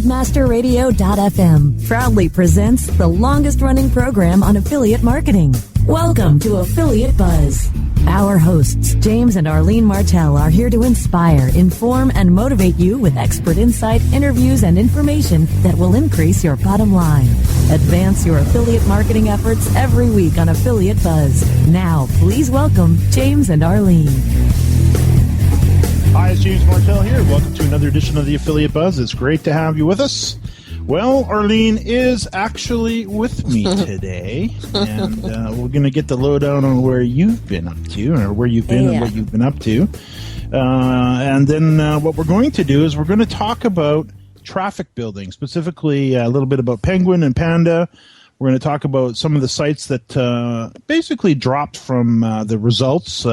Webmasterradio.fm proudly presents the longest-running program on affiliate marketing. Welcome to Affiliate Buzz. Our hosts, James and Arlene Martell, are here to inspire, inform, and motivate you with expert insight, interviews, and information that will increase your bottom line. Advance your affiliate marketing efforts every week on Affiliate Buzz. Now, please welcome James and Arlene. Hi, it's James Martell here. Welcome to another edition of the Affiliate Buzz. It's great to have you with us. Well, Arlene is actually with me today, and we're going to get the lowdown on where you've been up to, or where you've been and what you've been up to. And then what we're going to do is we're going to talk about traffic building, specifically a little bit about Penguin and Panda. We're going to talk about some of the sites that basically dropped from the results.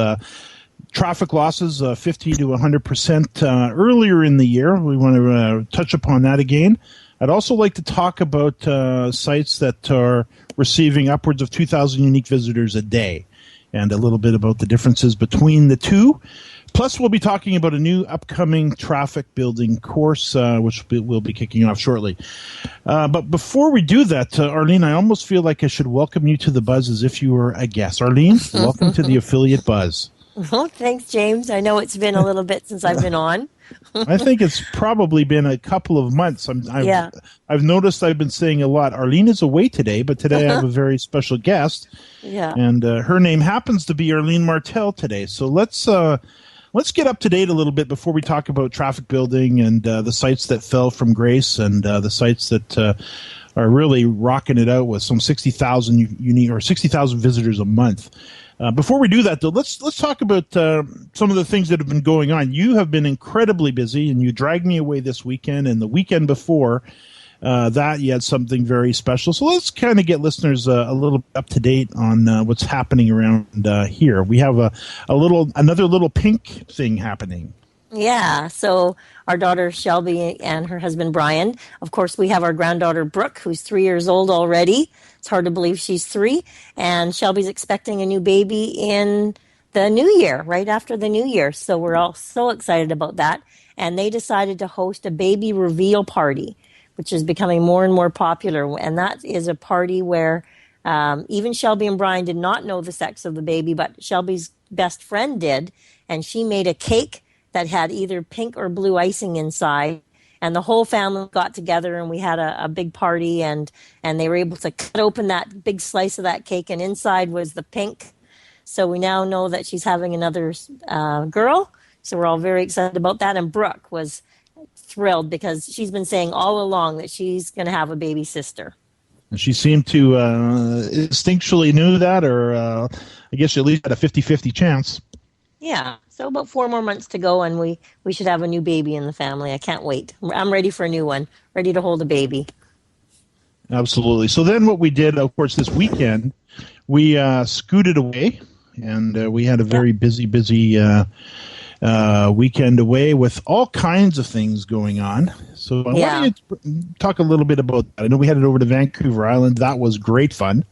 Traffic losses, 50 to 100% earlier in the year. We want to touch upon that again. I'd also like to talk about sites that are receiving upwards of 2,000 unique visitors a day, and a little bit about the differences between the two. Plus, we'll be talking about a new upcoming traffic building course, which we'll be kicking off shortly. But before we do that, Arlene, I almost feel like I should welcome you to the Buzz as if you were a guest. Arlene, welcome to the Affiliate Buzz. Well, thanks, James. I know it's been a little bit since I've been on. I think it's probably been a couple of months. I've noticed I've been saying a lot. Arlene is away today, but today I have a very special guest. Yeah. And her name happens to be Arlene Martell today. So let's get up to date a little bit before we talk about traffic building and the sites that fell from grace and the sites that are really rocking it out with some 60,000 unique or 60,000 visitors a month. Before we do that, though, let's talk about some of the things that have been going on. You have been incredibly busy, and you dragged me away this weekend, and the weekend before that, you had something very special. So let's kind of get listeners a little up to date on what's happening around here. We have another little pink thing happening. Yeah, so our daughter Shelby and her husband Brian. Of course, we have our granddaughter Brooke, who's 3 years old already. It's hard to believe she's 3. And Shelby's expecting a new baby in the new year, right after the new year. So we're all so excited about that. And they decided to host a baby reveal party, which is becoming more and more popular. And that is a party where even Shelby and Brian did not know the sex of the baby, but Shelby's best friend did. And she made a cake that had either pink or blue icing inside. And the whole family got together, and we had a big party, and they were able to cut open that big slice of that cake, and inside was the pink. So we now know that she's having another girl. So we're all very excited about that. And Brooke was thrilled because she's been saying all along that she's going to have a baby sister. She seemed to instinctually knew that, or I guess she at least had a 50-50 chance. Yeah, so about 4 more months to go, and we should have a new baby in the family. I can't wait. I'm ready for a new one, ready to hold a baby. Absolutely. So then what we did, of course, this weekend, we scooted away, and we had a very busy weekend away with all kinds of things going on. So why don't you talk a little bit about that? I know we headed over to Vancouver Island. That was great fun.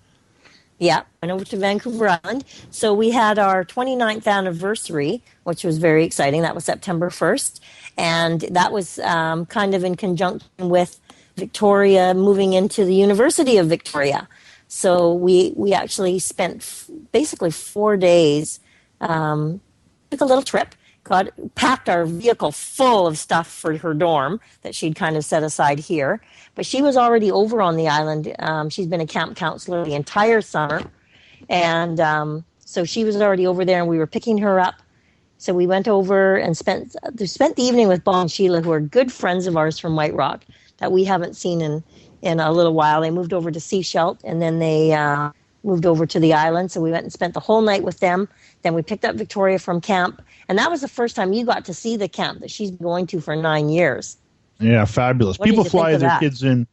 Yeah, went over to Vancouver Island. So we had our 29th anniversary, which was very exciting. That was September 1st. And that was kind of in conjunction with Victoria moving into the University of Victoria. So we actually spent basically 4 days, took a little trip, packed our vehicle full of stuff for her dorm that she'd kind of set aside here. But she was already over on the island. She's been a camp counselor the entire summer. And so she was already over there, and we were picking her up. So we went over and spent the evening with Bob and Sheila, who are good friends of ours from White Rock that we haven't seen in a little while. They moved over to Seashelt, and then they moved over to the island. So we went and spent the whole night with them. Then we picked up Victoria from camp. And that was the first time you got to see the camp that she's been going to for 9 years. Yeah, fabulous. People fly their kids in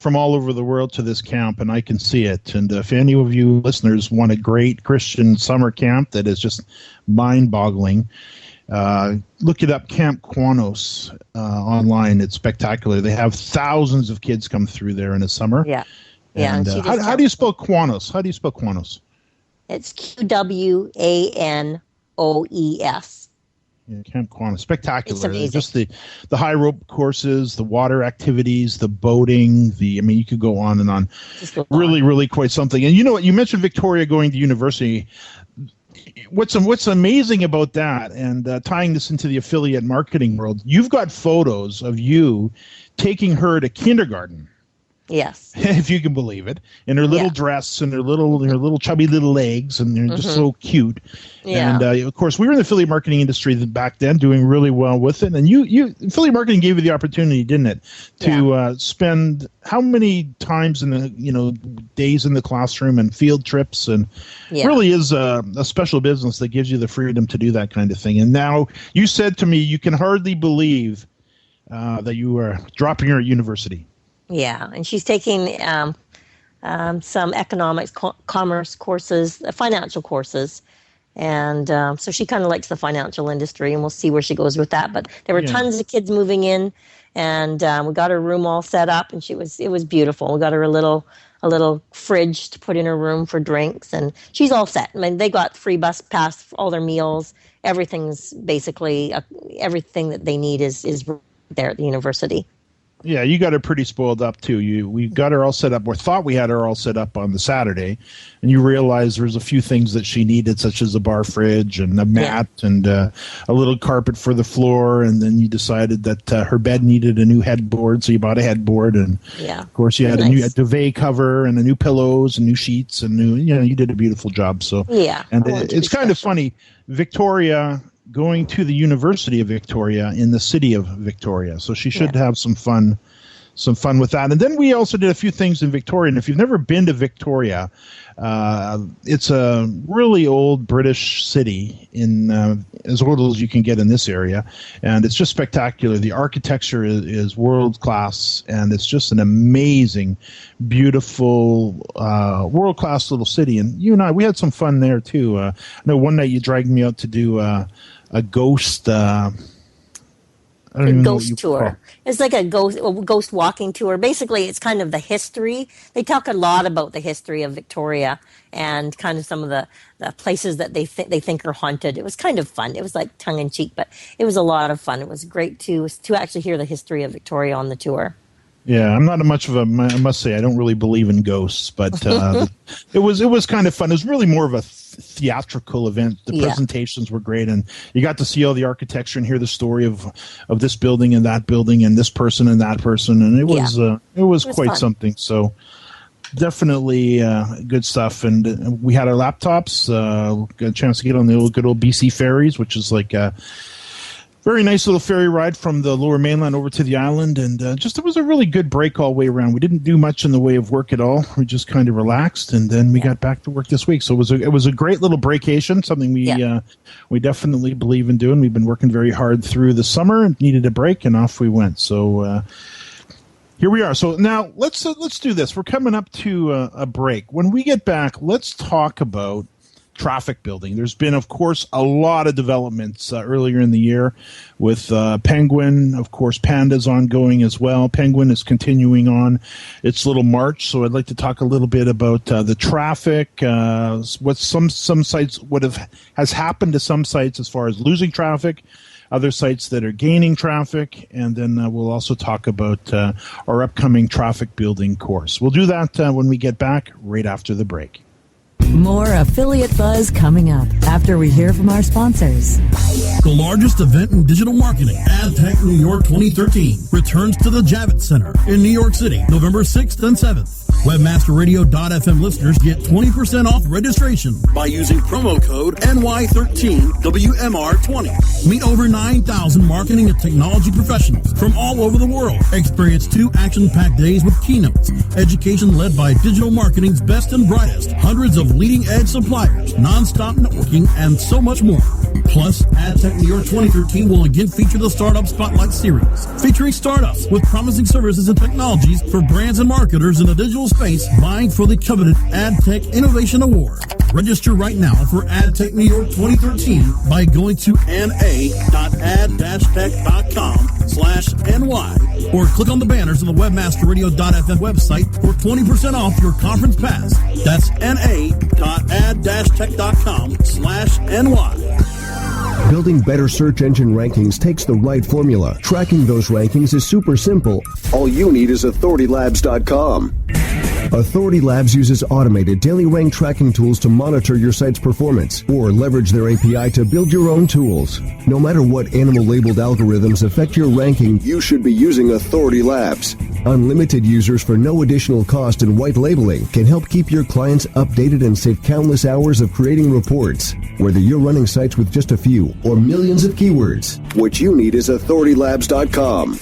from all over the world to this camp, and I can see it. And if any of you listeners want a great Christian summer camp that is just mind-boggling, look it up, Camp Quanos online. It's spectacular. They have thousands of kids come through there in the summer. Yeah. And, how do you spell Quanos? How do you spell Quanos? It's Quanoes. Yeah, Camp Quanah, spectacular. It's amazing. Just the high rope courses, the water activities, the boating. You could go on and on. Really, really quite something. And you know what? You mentioned Victoria going to university. What's amazing about that, and tying this into the affiliate marketing world, you've got photos of you taking her to kindergarten. Yes. If you can believe it, in her little dress and her little chubby little legs, and they're just so cute. Yeah. And of course, we were in the affiliate marketing industry back then, doing really well with it. And you affiliate marketing gave you the opportunity, didn't it, to spend how many times in the days in the classroom and field trips, and really is a special business that gives you the freedom to do that kind of thing. And now you said to me, you can hardly believe that you are dropping her at university. Yeah, and she's taking some economics, commerce courses, financial courses. And so she kind of likes the financial industry, and we'll see where she goes with that. But there were tons of kids moving in, and we got her room all set up, and it was beautiful. We got her a little fridge to put in her room for drinks, and she's all set. I mean, they got free bus pass for all their meals. Everything's basically everything that they need is there at the university. Yeah, you got her pretty spoiled up too. We got her all set up, or thought we had her all set up on the Saturday, and you realized there's a few things that she needed, such as a bar fridge and a mat and a little carpet for the floor. And then you decided that her bed needed a new headboard, so you bought a headboard. And of course, you had a new duvet cover and a new pillows and new sheets and you did a beautiful job. So and it's kind of funny, Victoria going to the University of Victoria in the city of Victoria. So she should have some fun with that. And then we also did a few things in Victoria. And if you've never been to Victoria, it's a really old British city, in as old as you can get in this area. And it's just spectacular. The architecture is world class, and it's just an amazing, beautiful, world class little city. And you and I, we had some fun there too. I know one night you dragged me out to do a ghost ghost tour. It's like a ghost walking tour. Basically, it's kind of the history. They talk a lot about the history of Victoria and kind of some of the places that they think are haunted. It was kind of fun. It was like tongue in cheek, but it was a lot of fun. It was great to actually hear the history of Victoria on the tour. Yeah, I'm not much of I must say, I don't really believe in ghosts, but it was kind of fun. It was really more of a theatrical event. The presentations were great, and you got to see all the architecture and hear the story of this building and that building and this person and that person, and it was quite fun. Something. So definitely good stuff. And we had our laptops, got a chance to get on the good old BC ferries, which is like very nice little ferry ride from the Lower Mainland over to the island, and it was a really good break all the way around. We didn't do much in the way of work at all. We just kind of relaxed, and then we got back to work this week. So it was a great little breakation, something we definitely believe in doing. We've been working very hard through the summer and needed a break, and off we went. So here we are. So now let's do this. We're coming up to a break. When we get back, let's talk about traffic building. There's been, of course, a lot of developments earlier in the year with Penguin. Of course, Panda's ongoing as well. Penguin is continuing on its little march. So I'd like to talk a little bit about the traffic, what some sites has happened to some sites as far as losing traffic, other sites that are gaining traffic, and then we'll also talk about our upcoming traffic building course. We'll do that when we get back right after the break. More Affiliate Buzz coming up after we hear from our sponsors. The largest event in digital marketing, AdTech New York 2013, returns to the Javits Center in New York City, November 6th and 7th. WebmasterRadio.fm listeners get 20% off registration by using promo code NY13WMR20. Meet over 9,000 marketing and technology professionals from all over the world. Experience 2 action-packed days with keynotes, education led by digital marketing's best and brightest, hundreds of leading-edge suppliers, non-stop networking, and so much more. Plus, AdTech New York 2013 will again feature the Startup Spotlight Series, featuring startups with promising services and technologies for brands and marketers in the digital space vying for the coveted AdTech Innovation Award. Register right now for AdTech New York 2013 by going to na.ad-tech.com/NY or click on the banners on the WebmasterRadio.fm website for 20% off your conference pass. That's na.ad-tech.com/NY. Building better search engine rankings takes the right formula. Tracking those rankings is super simple. All you need is authoritylabs.com. Authority Labs uses automated daily rank tracking tools to monitor your site's performance or leverage their API to build your own tools. No matter what animal-labeled algorithms affect your ranking, you should be using Authority Labs. Unlimited users for no additional cost and white labeling can help keep your clients updated and save countless hours of creating reports. Whether you're running sites with just a few or millions of keywords, what you need is authoritylabs.com.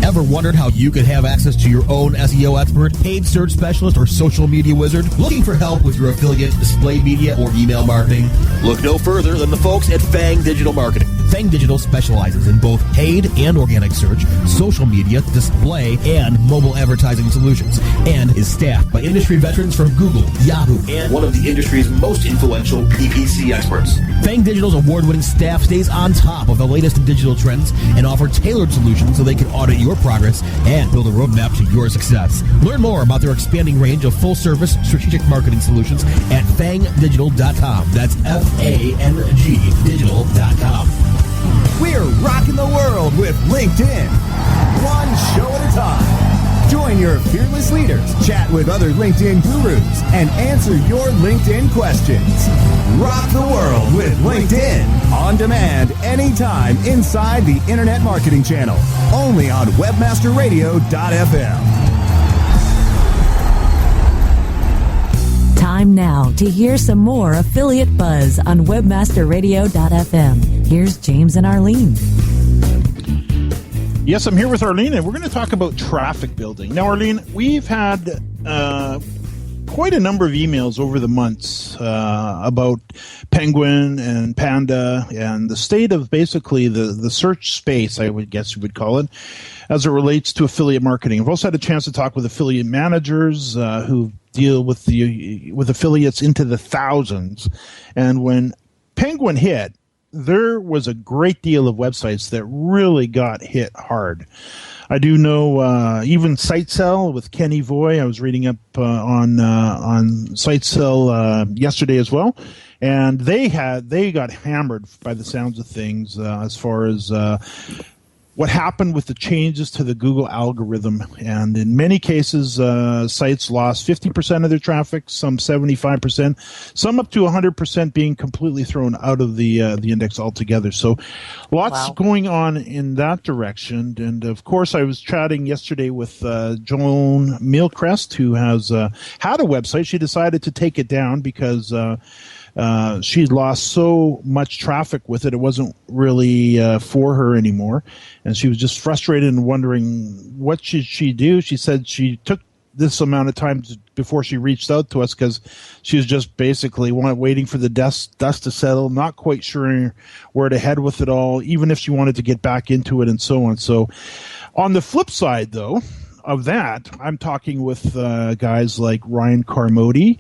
Ever wondered how you could have access to your own SEO expert, paid search specialist, or social media wizard? Looking for help with your affiliate, display media, or email marketing? Look no further than the folks at Fang Digital Marketing. Fang Digital specializes in both paid and organic search, social media, display, and mobile advertising solutions, and is staffed by industry veterans from Google, Yahoo, and one of the industry's most influential PPC experts. Fang Digital's award-winning staff stays on top of the latest in digital trends and offer tailored solutions so they can audit your progress and build a roadmap to your success. Learn more about their expanding range of full-service strategic marketing solutions at fangdigital.com. That's F-A-N-G digital.com. We're rocking the world with LinkedIn. One show at a time. Join your fearless leaders, chat with other LinkedIn gurus, and answer your LinkedIn questions. Rock the world with LinkedIn. On demand, anytime, inside the Internet Marketing Channel. Only on webmasterradio.fm. Time now to hear some more affiliate buzz on webmasterradio.fm. Here's James and Arlene. Yes, I'm here with Arlene, and we're going to talk about traffic building. Now, Arlene, we've had quite a number of emails over the months about Penguin and Panda and the state of basically the search space, I would guess you would call it, as it relates to affiliate marketing. I've also had a chance to talk with affiliate managers who deal with affiliates into the thousands. And when Penguin hit, there was a great deal of websites that really got hit hard. I do know even SiteSell with Kenny Voy. I was reading up on SiteSell yesterday as well, and they got hammered by the sounds of things as far as what happened with the changes to the Google algorithm. And in many cases, sites lost 50% of their traffic, some 75%, some up to 100% being completely thrown out of the index altogether. So lots going on in that direction. And of course, I was chatting yesterday with Joan Mealcrest, who has had a website. She decided to take it down because she lost so much traffic with it. It wasn't really for her anymore. And she was just frustrated and wondering what should she do. She said she took this amount of time before she reached out to us because she was just basically waiting for the dust to settle, not quite sure where to head with it all, even if she wanted to get back into it and so on. So on the flip side, though, of that, I'm talking with guys like Ryan Carmody,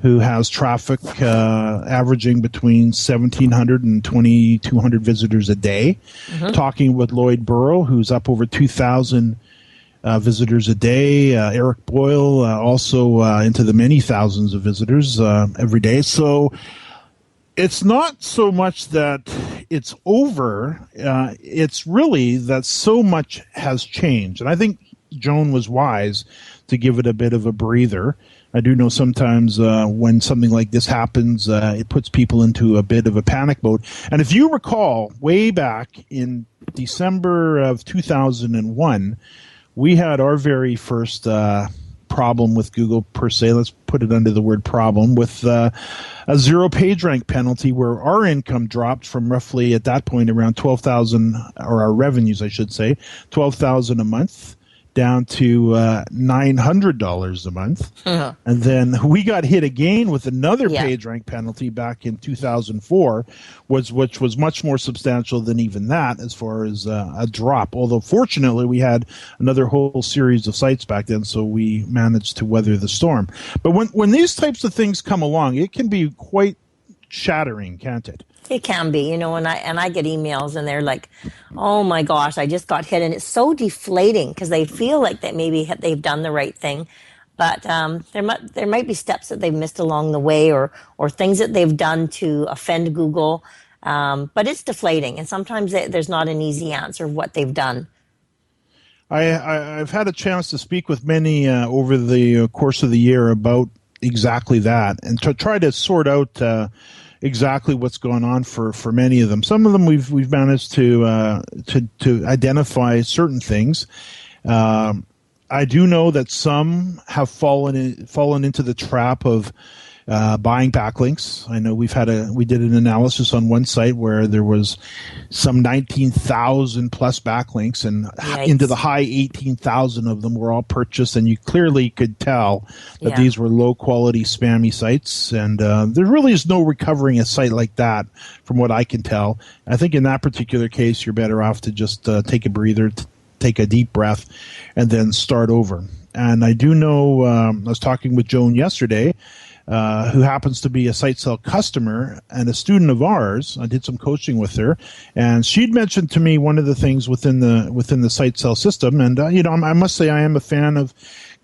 who has traffic averaging between 1,700 and 2,200 visitors a day. Mm-hmm. Talking with Lloyd Burrow, who's up over 2,000 visitors a day. Eric Boyle, also into the many thousands of visitors every day. So it's not so much that it's over. It's really that so much has changed. And I think Joan was wise to give it a bit of a breather. I do know sometimes when something like this happens, it puts people into a bit of a panic mode. And if you recall, way back in December of 2001, we had our very first problem with Google per se. Let's put it under the word problem, with a 0 PageRank penalty where our income dropped from roughly at that point around 12,000, or our revenues, I should say, 12,000 a month, down to $900 a month. Uh-huh. And then we got hit again with another PageRank penalty back in 2004, which was much more substantial than even that as far as a drop. Although fortunately we had another whole series of sites back then, so we managed to weather the storm. But when these types of things come along, it can be quite shattering, can't it? It can be, and I get emails and they're like, "Oh my gosh, I just got hit," and it's so deflating because they feel like that maybe they've done the right thing, but there might be steps that they've missed along the way, or things that they've done to offend Google, But it's deflating, and sometimes there's not an easy answer of what they've done. I've had a chance to speak with many over the course of the year about exactly that, and to try to sort out exactly what's going on for many of them. Some of them we've managed to identify certain things. I do know that some have fallen into the trap of buying backlinks. I know we did an analysis on one site where there was some 19,000 plus backlinks, and Yikes. into the high 18,000 of them were all purchased, and you clearly could tell that these were low quality spammy sites, and there really is no recovering a site like that from what I can tell. I think in that particular case you're better off to just take a breather, take a deep breath, and then start over. And I do know, I was talking with Joan yesterday, who happens to be a SiteSell customer and a student of ours. I did some coaching with her, and she'd mentioned to me one of the things within the SiteSell system. And I must say I am a fan of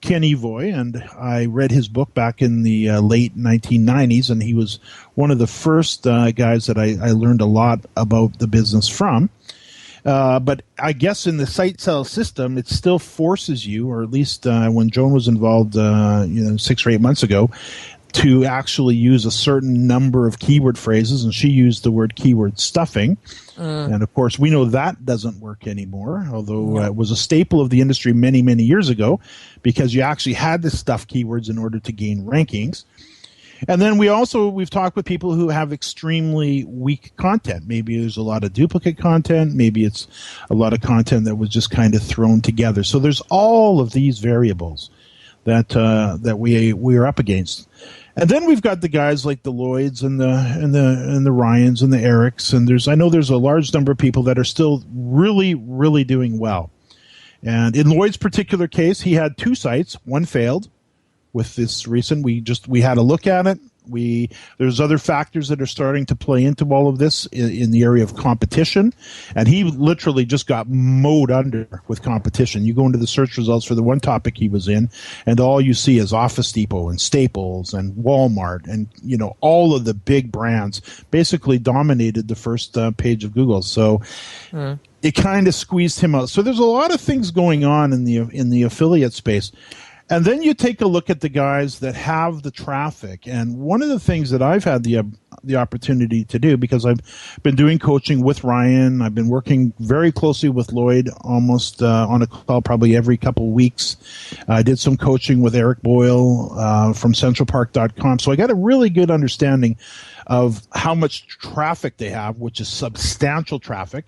Ken Evoy, and I read his book back in the late 1990s, and he was one of the first guys that I learned a lot about the business from. But I guess in the SiteSell system, it still forces you, or at least when Joan was involved 6 or 8 months ago, to actually use a certain number of keyword phrases, and she used the word keyword stuffing. And of course, we know that doesn't work anymore, although it was a staple of the industry many, many years ago, because you actually had to stuff keywords in order to gain rankings. And then we've talked with people who have extremely weak content. Maybe there's a lot of duplicate content. Maybe it's a lot of content that was just kind of thrown together. So there's all of these variables that we are up against. And then we've got the guys like the Lloyds and the Ryans and the Erics, and I know there's a large number of people that are still really, really doing well. And in Lloyd's particular case, he had 2 sites. One failed. With this recent, we had a look at it. There's other factors that are starting to play into all of this in the area of competition, and he literally just got mowed under with competition. You go into the search results for the one topic he was in, and all you see is Office Depot and Staples and Walmart, and all of the big brands basically dominated the first page of Google. So it kind of squeezed him out. So there's a lot of things going on in the affiliate space. And then you take a look at the guys that have the traffic. And one of the things that I've had the opportunity to do, because I've been doing coaching with Ryan, I've been working very closely with Lloyd almost on a call probably every couple of weeks. I did some coaching with Eric Boyle from centralpark.com. So I got a really good understanding of how much traffic they have, which is substantial traffic,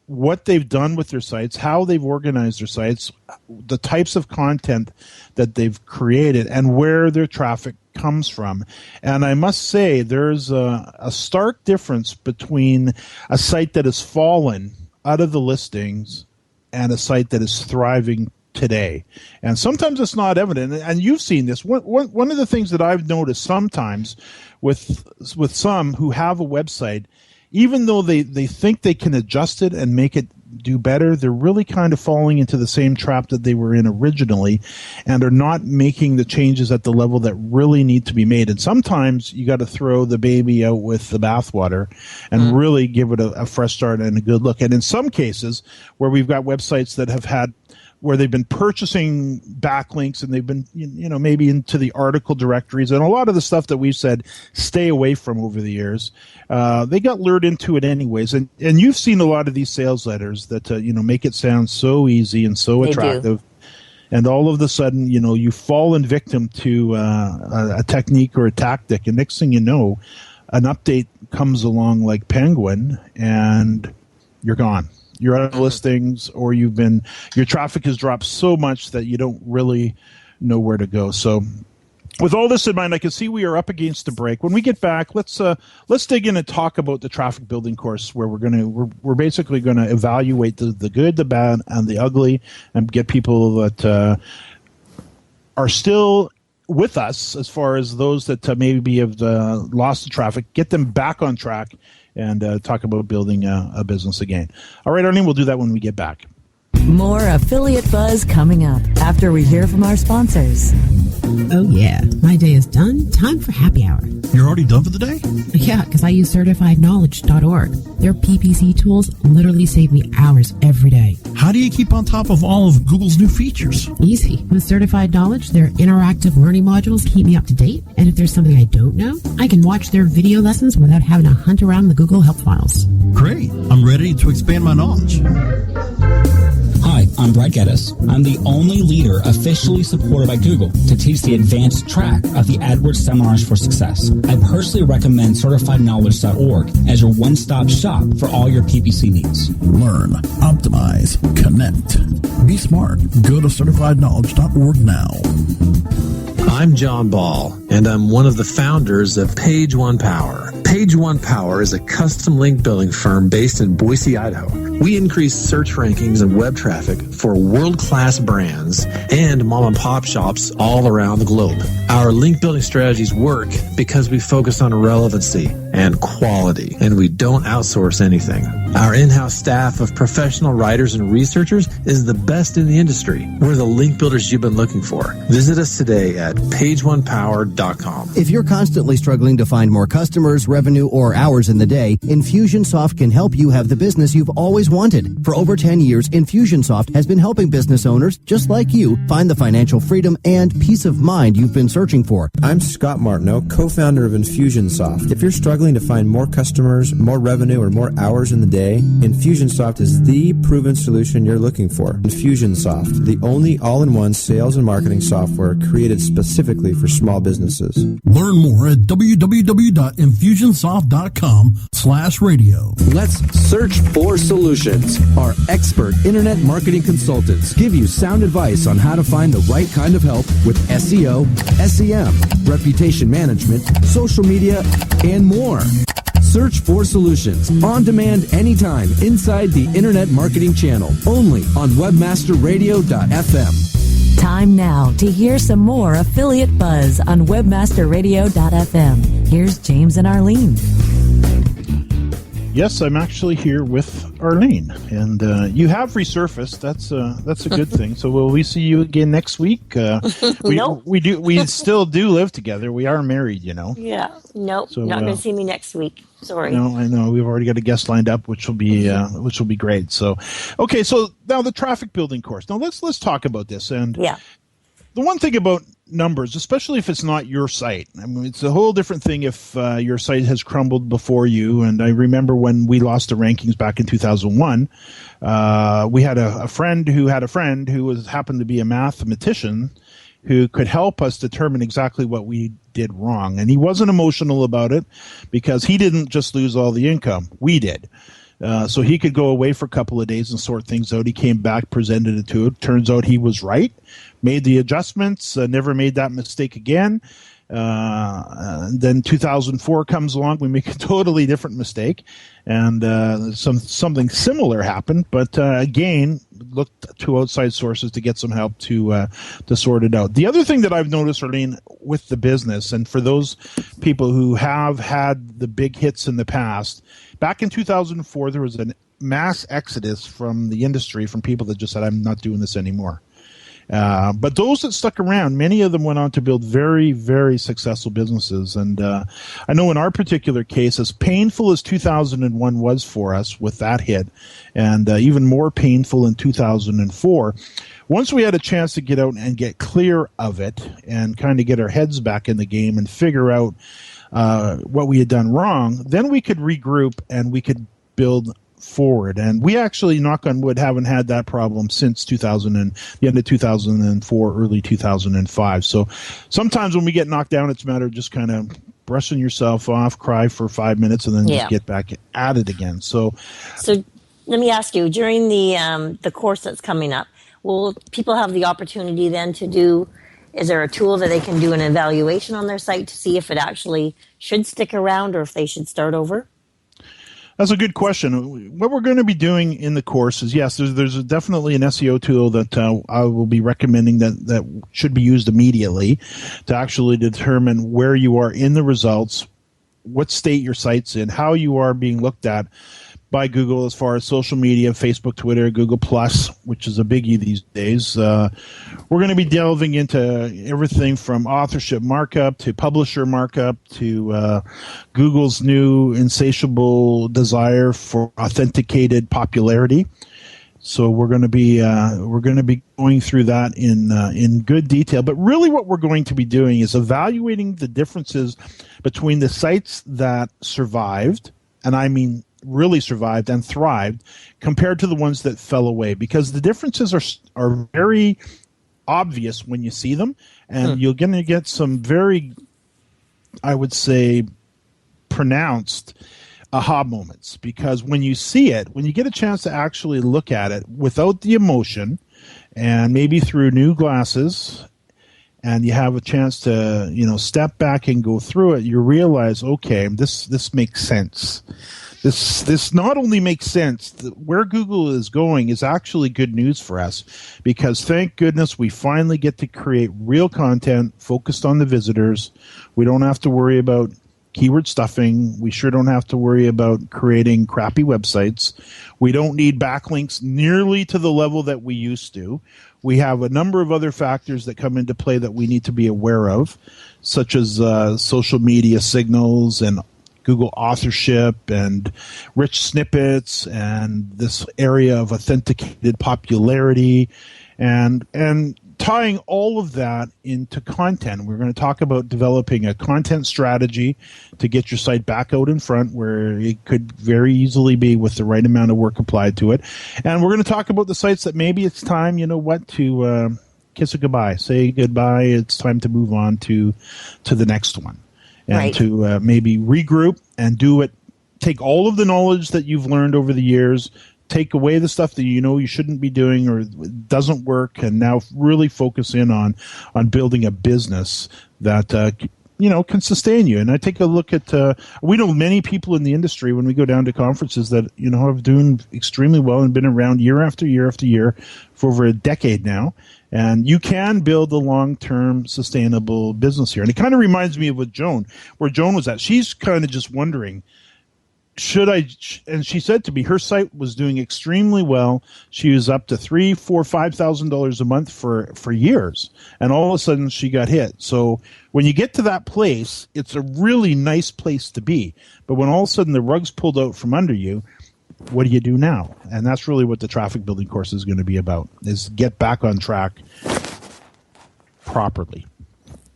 what they've done with their sites, how they've organized their sites, the types of content that they've created, and where their traffic comes from. And I must say, there's a stark difference between a site that has fallen out of the listings and a site that is thriving today. And sometimes it's not evident. And you've seen this. One of the things that I've noticed sometimes with some who have a website, even though they think they can adjust it and make it do better, they're really kind of falling into the same trap that they were in originally and are not making the changes at the level that really need to be made. And sometimes you got to throw the baby out with the bathwater and really give it a fresh start and a good look. And in some cases where we've got websites that have had where they've been purchasing backlinks and they've been, maybe into the article directories and a lot of the stuff that we've said stay away from over the years. They got lured into it anyways. And you've seen a lot of these sales letters that, make it sound so easy and so attractive. And all of a sudden, you fall in victim to a technique or a tactic. And next thing you know, an update comes along like Penguin and you're gone. You're out of listings, or your traffic has dropped so much that you don't really know where to go. So with all this in mind, I can see we are up against a break. When we get back, let's dig in and talk about the traffic building course, where we're basically going to evaluate the good, the bad, and the ugly, and get people that are still with us, as far as those that maybe have lost the traffic, get them back on track and talk about building a business again. All right, Arlene, we'll do that when we get back. More affiliate buzz coming up after we hear from our sponsors. Oh yeah, my day is done. Time for happy hour. You're already done for the day? Yeah, because I use CertifiedKnowledge.org. Their PPC tools literally save me hours every day. How do you keep on top of all of Google's new features? Easy. With Certified Knowledge, their interactive learning modules keep me up to date. And if there's something I don't know, I can watch their video lessons without having to hunt around the Google Help files. Great. I'm ready to expand my knowledge. Hi, I'm Brett Geddes. I'm the only leader officially supported by Google to teach the advanced track of the AdWords Seminars for Success. I personally recommend CertifiedKnowledge.org as your one-stop shop for all your PPC needs. Learn, optimize, connect. Be smart. Go to CertifiedKnowledge.org now. I'm John Ball, and I'm one of the founders of Page One Power. Page One Power is a custom link building firm based in Boise, Idaho. We increase search rankings and web traffic for world-class brands and mom-and-pop shops all around the globe. Our link building strategies work because we focus on relevancy and quality, and we don't outsource anything. Our in-house staff of professional writers and researchers is the best in the industry. We're the link builders you've been looking for. Visit us today at pageonepower.com. If you're constantly struggling to find more customers, revenue, or hours in the day, Infusionsoft can help you have the business you've always wanted. For over 10 years, Infusionsoft has been helping business owners just like you find the financial freedom and peace of mind you've been searching for. I'm Scott Martineau, co-founder of Infusionsoft. If you're struggling to find more customers, more revenue, or more hours in the day, Infusionsoft is the proven solution you're looking for. Infusionsoft, the only all-in-one sales and marketing software created specifically for small businesses. Learn more at www.infusionsoft.com/radio. Let's search for solutions. Our expert internet marketing consultants give you sound advice on how to find the right kind of help with SEO, SEM, reputation management, social media, and more. Search for solutions on demand anytime inside the Internet Marketing Channel, only on webmasterradio.fm. Time now to hear some more affiliate buzz on webmasterradio.fm. Here's James and Arlene. Yes, I'm actually here with Arlene, and you have resurfaced. That's a good thing. So will we see you again next week? Nope. We still do live together. We are married, you know. Yeah, nope, So, not going to see me next week. Sorry. No, I know. We've already got a guest lined up, which will be great. So, okay. So now the traffic building course. Now let's talk about this. And Yeah. the one thing about numbers, especially if it's not your site, I mean, it's a whole different thing if your site has crumbled before you. And I remember when we lost the rankings back in 2001, we had a friend who happened to be a mathematician who could help us determine exactly what we did wrong. And he wasn't emotional about it because he didn't just lose all the income. We did. So he could go away for a couple of days and sort things out. He came back, presented it to it. Turns out he was right, made the adjustments, never made that mistake again. Then 2004 comes along. We make a totally different mistake, and something similar happened. But again, looked to outside sources to get some help to sort it out. The other thing that I've noticed, Arlene, with the business, and for those people who have had the big hits in the past, back in 2004, there was a mass exodus from the industry, from people that just said, I'm not doing this anymore. But those that stuck around, many of them went on to build very, very successful businesses. And I know in our particular case, as painful as 2001 was for us with that hit, and even more painful in 2004, once we had a chance to get out and get clear of it and kind of get our heads back in the game and figure out what we had done wrong, then we could regroup and we could build forward. And we actually, knock on wood, haven't had that problem since the end of 2004, early 2005. So sometimes when we get knocked down, it's a matter of just kind of brushing yourself off, cry for 5 minutes, and then just get back at it again. So let me ask you, during the course that's coming up, will people have the opportunity then to do, is there a tool that they can do an evaluation on their site to see if it actually should stick around or if they should start over? That's a good question. What we're going to be doing in the course is, yes, there's definitely an SEO tool that I will be recommending that should be used immediately to actually determine where you are in the results, what state your site's in, how you are being looked at by Google as far as social media, Facebook, Twitter, Google Plus, which is a biggie these days. We're going to be delving into everything from authorship markup to publisher markup to Google's new insatiable desire for authenticated popularity. So we're going to be going through that in good detail. But really, what we're going to be doing is evaluating the differences between the sites that survived, and I mean really survived and thrived, compared to the ones that fell away. Because the differences are very obvious when you see them, and you're going to get some very, I would say, pronounced aha moments, because when you see it, when you get a chance to actually look at it without the emotion and maybe through new glasses, and you have a chance to, step back and go through it, you realize, okay, this makes sense. This not only makes sense, where Google is going is actually good news for us, because thank goodness we finally get to create real content focused on the visitors. We don't have to worry about keyword stuffing. We sure don't have to worry about creating crappy websites. We don't need backlinks nearly to the level that we used to. We have a number of other factors that come into play that we need to be aware of, such as social media signals and Google authorship and rich snippets and this area of authenticated popularity and tying all of that into content. We're going to talk about developing a content strategy to get your site back out in front, where it could very easily be with the right amount of work applied to it. And we're going to talk about the sites that maybe it's time, to kiss it goodbye, say goodbye. It's time to move on to the next one. And to maybe regroup and do it, take all of the knowledge that you've learned over the years, take away the stuff that you shouldn't be doing or doesn't work, and now really focus in on building a business that can sustain you. And I take a look at we know many people in the industry when we go down to conferences that have doing extremely well and been around year after year after year for over a decade now. And you can build a long-term sustainable business here. And it kind of reminds me of what where Joan was at. She's kind of just wondering, should I? And she said to me, her site was doing extremely well. She was up to $3,000, $4,000, $5,000 a month for years, and all of a sudden she got hit. So when you get to that place, it's a really nice place to be. But when all of a sudden the rug's pulled out from under you, what do you do now? And that's really what the traffic building course is going to be about: is get back on track properly.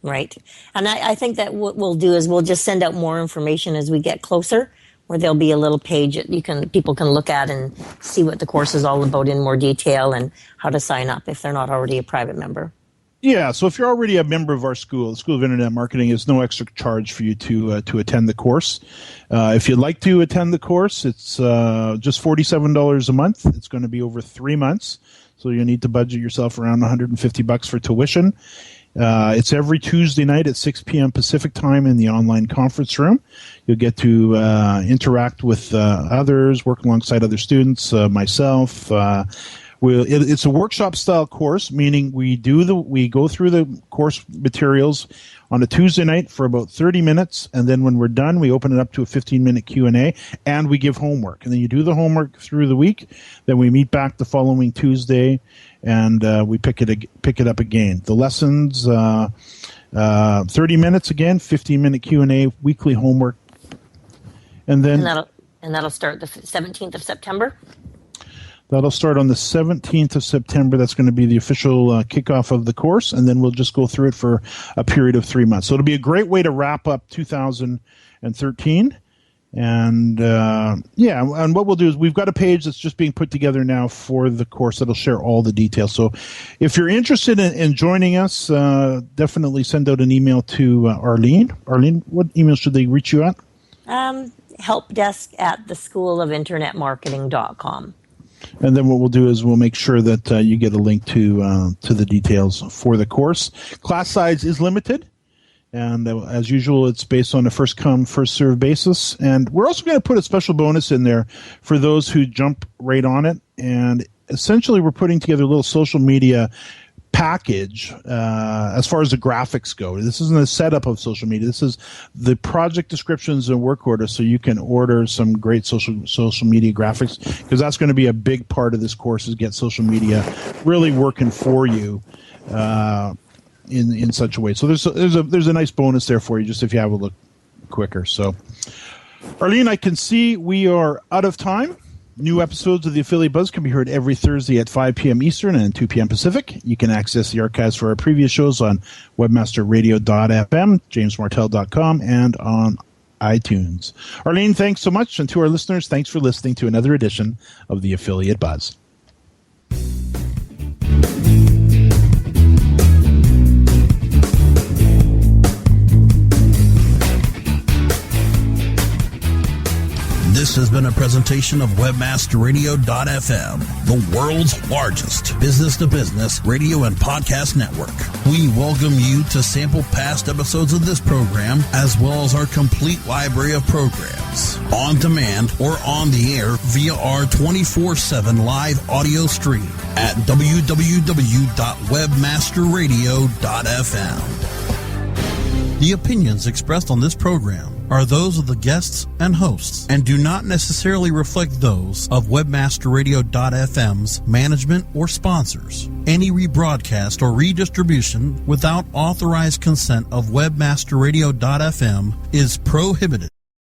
Right, and I think that what we'll do is we'll just send out more information as we get closer, where there'll be a little page that people can look at and see what the course is all about in more detail and how to sign up if they're not already a private member. Yeah, so if you're already a member of our school, the School of Internet Marketing, is no extra charge for you to attend the course. If you'd like to attend the course, it's just $47 a month. It's going to be over 3 months, so you need to budget yourself around $150 for tuition. It's every Tuesday night at 6 p.m. Pacific time in the online conference room. You'll get to interact with others, work alongside other students, myself. It's a workshop-style course, meaning we go through the course materials on a Tuesday night for about 30 minutes, and then when we're done, we open it up to a 15-minute Q&A, and we give homework. And then you do the homework through the week. Then we meet back the following Tuesday, and we pick it up again. The lessons, 30 minutes again, 15-minute Q&A, weekly homework, and that'll start the 17th of September. That'll start on the 17th of September. That's going to be the official kickoff of the course, and then we'll just go through it for a period of 3 months. So it'll be a great way to wrap up 2013. And and what we'll do is we've got a page that's just being put together now for the course that'll share all the details. So if you're interested in joining us, definitely send out an email to Arlene. Arlene, what email should they reach you at? helpdesk@theschoolofinternetmarketing.com. And then what we'll do is we'll make sure that you get a link to the details for the course. Class size is limited, and as usual, it's based on a first-come, first-served basis. And we're also going to put a special bonus in there for those who jump right on it. And essentially, we're putting together a little social media package as far as the graphics go. This isn't a setup of social media. This is the project descriptions and work orders, so you can order some great social media graphics, because that's going to be a big part of this course, is get social media really working for you in such a way. So there's a nice bonus there for you, just if you have a look quicker. So, Arlene, I can see we are out of time. New episodes of the Affiliate Buzz can be heard every Thursday at 5 p.m. Eastern and 2 p.m. Pacific. You can access the archives for our previous shows on webmasterradio.fm, jamesmartell.com, and on iTunes. Arlene, thanks so much. And to our listeners, thanks for listening to another edition of the Affiliate Buzz. This has been a presentation of webmasterradio.fm, the world's largest business-to-business radio and podcast network. We welcome you to sample past episodes of this program, as well as our complete library of programs, on demand or on the air via our 24/7 live audio stream at www.webmasterradio.fm. The opinions expressed on this program are those of the guests and hosts and do not necessarily reflect those of webmasterradio.fm's management or sponsors. Any rebroadcast or redistribution without authorized consent of webmasterradio.fm is prohibited.